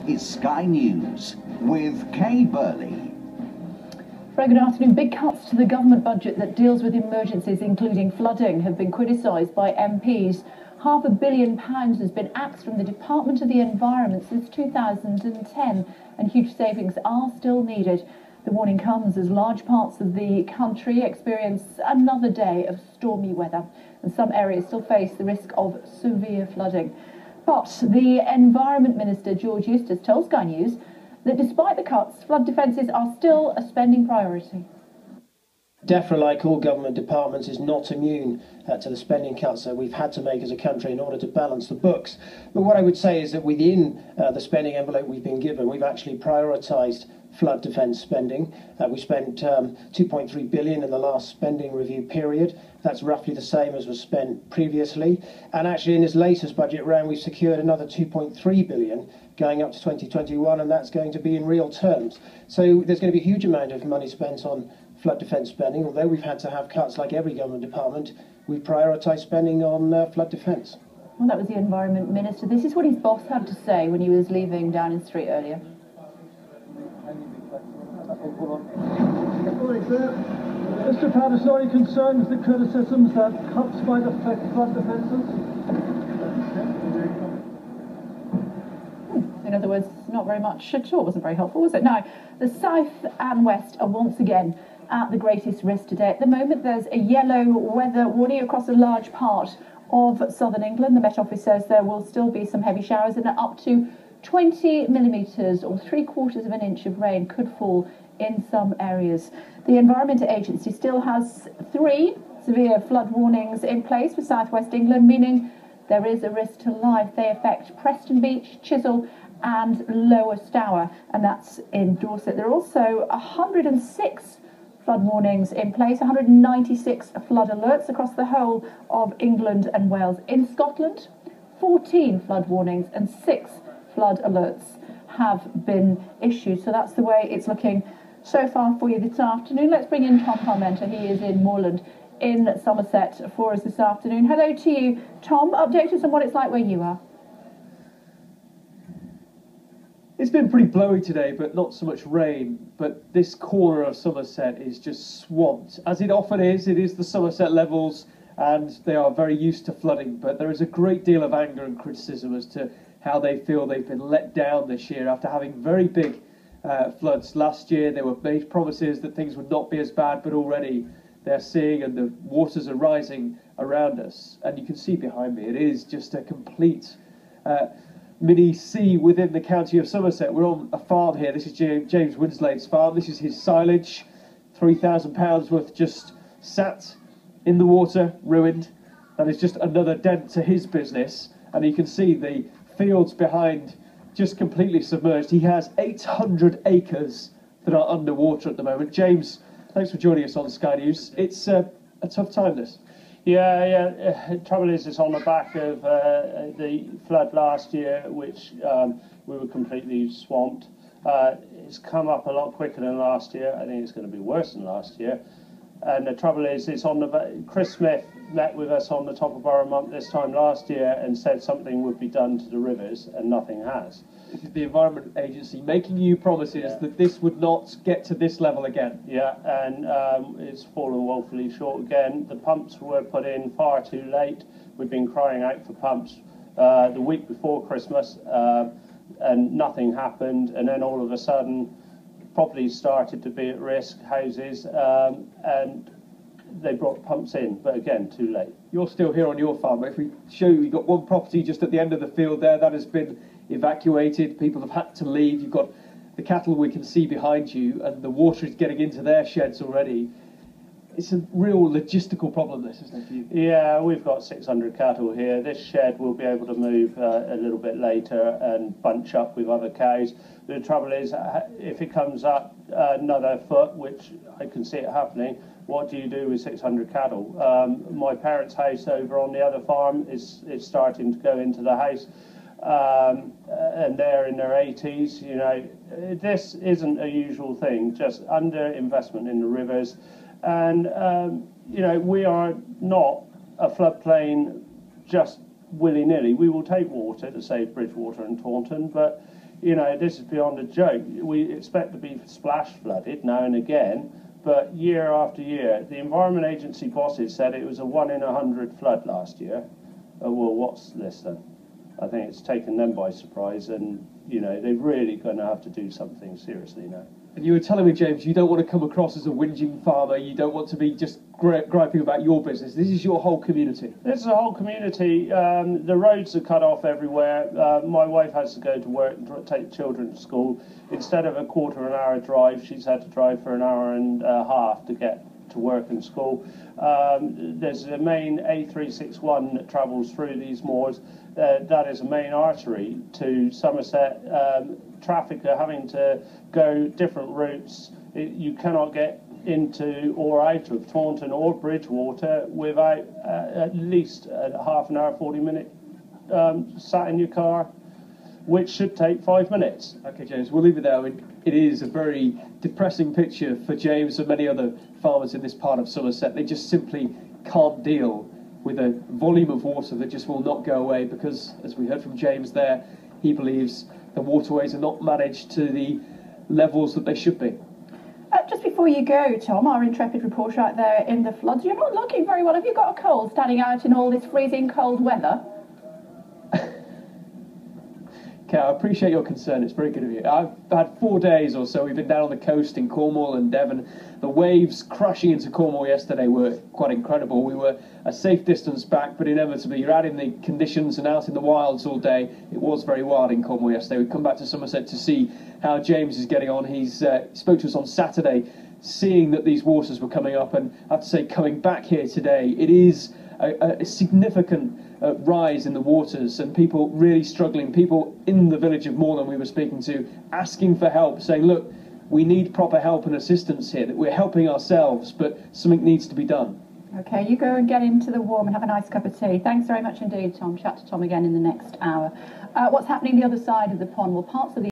is Sky News with Kay Burley. Very good afternoon. Big cuts to the government budget that deals with emergencies, including flooding, have been criticised by MPs. £500 million has been axed from the Department of the Environment since 2010, and huge savings are still needed. The warning comes as large parts of the country experience another day of stormy weather, and some areas still face the risk of severe flooding. But the Environment Minister, George Eustice, tells Sky News that despite the cuts, flood defences are still a spending priority. DEFRA, like all government departments, is not immune to the spending cuts that we've had to make as a country in order to balance the books. But what I would say is that within the spending envelope we've been given, we've actually prioritised flood defence spending. We spent £2.3 billion in the last spending review period. That's roughly the same as was spent previously. And actually in this latest budget round, we've secured another £2.3 billion going up to 2021, and that's going to be in real terms. So there's going to be a huge amount of money spent on flood defence spending. Although we've had to have cuts like every government department, we've prioritised spending on flood defence. Well, that was the Environment Minister. This is what his boss had to say when he was leaving Downing Street earlier. Mr. Patterson, are you concerned with the criticisms that cuts might affect flood defences? In other words, not very much at all. Wasn't very helpful, was it? Now, the south and west are once again at the greatest risk today. At the moment, there's a yellow weather warning across a large part of southern England. The Met Office says there will still be some heavy showers, and up to 20 millimetres or 3/4 of an inch of rain could fall in some areas. The Environment Agency still has 3 severe flood warnings in place for southwest England, meaning there is a risk to life. They affect Preston Beach, Chiswick and Lower Stour, and that's in Dorset. There are also 106 flood warnings in place, 196 flood alerts across the whole of England and Wales. In Scotland, 14 flood warnings and 6 flood alerts have been issued. So that's the way it's looking so far for you this afternoon. Let's bring in Tom Parmenter. He is in Moorland in Somerset for us this afternoon. Hello to you, Tom. Update us on what it's like where you are. It's been pretty blowy today, but not so much rain. But this corner of Somerset is just swamped. As it often is, it is the Somerset levels, and they are very used to flooding. But there is a great deal of anger and criticism as to how they feel they've been let down this year after having very big floods last year. There were made promises that things would not be as bad, but already they're seeing, and the waters are rising around us. And you can see behind me, it is just a complete mini sea within the county of Somerset. We're on a farm here. This is James Winslade's farm. This is his silage, £3,000 worth just sat in the water, ruined. That is just another dent to his business. And you can see the fields behind just completely submerged. He has 800 acres that are underwater at the moment. James, thanks for joining us on Sky News. It's a tough time, this. Yeah. Trouble is, it's on the back of the flood last year, which we were completely swamped. It's come up a lot quicker than last year. I think it's going to be worse than last year. And the trouble is, it's on the. Chris Smith met with us on the top of Borough Month this time last year and said something would be done to the rivers, and nothing has. This is the Environment Agency making you promises that this would not get to this level again. Yeah, and it's fallen woefully short again. The pumps were put in far too late. We've been crying out for pumps the week before Christmas, and nothing happened. And then all of a sudden, properties started to be at risk, houses, and they brought pumps in, but again, too late. You're still here on your farm. If we show you, you've got one property just at the end of the field there that has been evacuated. People have had to leave. You've got the cattle we can see behind you, and the water is getting into their sheds already. It's a real logistical problem, this, isn't it, for you? Yeah, we've got 600 cattle here. This shed will be able to move a little bit later and bunch up with other cows. The trouble is, if it comes up another foot, which I can see it happening, what do you do with 600 cattle? My parents' house over on the other farm is starting to go into the house, and they're in their 80s. You know, this isn't a usual thing, just under-investment in the rivers. And, you know, we are not a floodplain just willy-nilly. We will take water to save Bridgewater and Taunton, but you know, this is beyond a joke. We expect to be splash flooded now and again, but year after year, the Environment Agency bosses said it was a 1 in 100 flood last year. Well, what's this then? I think it's taken them by surprise, and you know, they're really going to have to do something seriously now. And you were telling me, James, you don't want to come across as a whinging farmer. You don't want to be just griping about your business. This is your whole community. This is a whole community. The roads are cut off everywhere. My wife has to go to work and take children to school. Instead of a quarter of an hour drive, she's had to drive for an hour and a half to get to work and school. There's a main A361 that travels through these moors. That is a main artery to Somerset. Traffic are having to go different routes. You cannot get into or out of Taunton or Bridgewater without at least a half an hour, 40-minute sat in your car, which should take 5 minutes. Okay, James, we'll leave it there. I mean, it is a very depressing picture for James and many other farmers in this part of Somerset. They just simply can't deal with a volume of water that just will not go away because, as we heard from James there, he believes the waterways are not managed to the levels that they should be. Just before you go, Tom, our intrepid reporter out there in the floods, you're not looking very well. Have you got a cold standing out in all this freezing cold weather? Okay, I appreciate your concern. It's very good of you. I've had 4 days or so. We've been down on the coast in Cornwall and Devon. The waves crashing into Cornwall yesterday were quite incredible. We were a safe distance back, but inevitably you're out in the conditions and out in the wilds all day. It was very wild in Cornwall yesterday. We've come back to Somerset to see how James is getting on. He's spoke to us on Saturday, seeing that these waters were coming up, and I have to say, coming back here today, it is a significant rise in the waters, and people really struggling, people in the village of Moorland we were speaking to asking for help, saying, look, we need proper help and assistance here, that we're helping ourselves, but something needs to be done. Okay, you go and get into the warm and have a nice cup of tea. Thanks very much indeed, Tom. Chat to Tom again in the next hour. What's happening the other side of the pond? Well, parts of the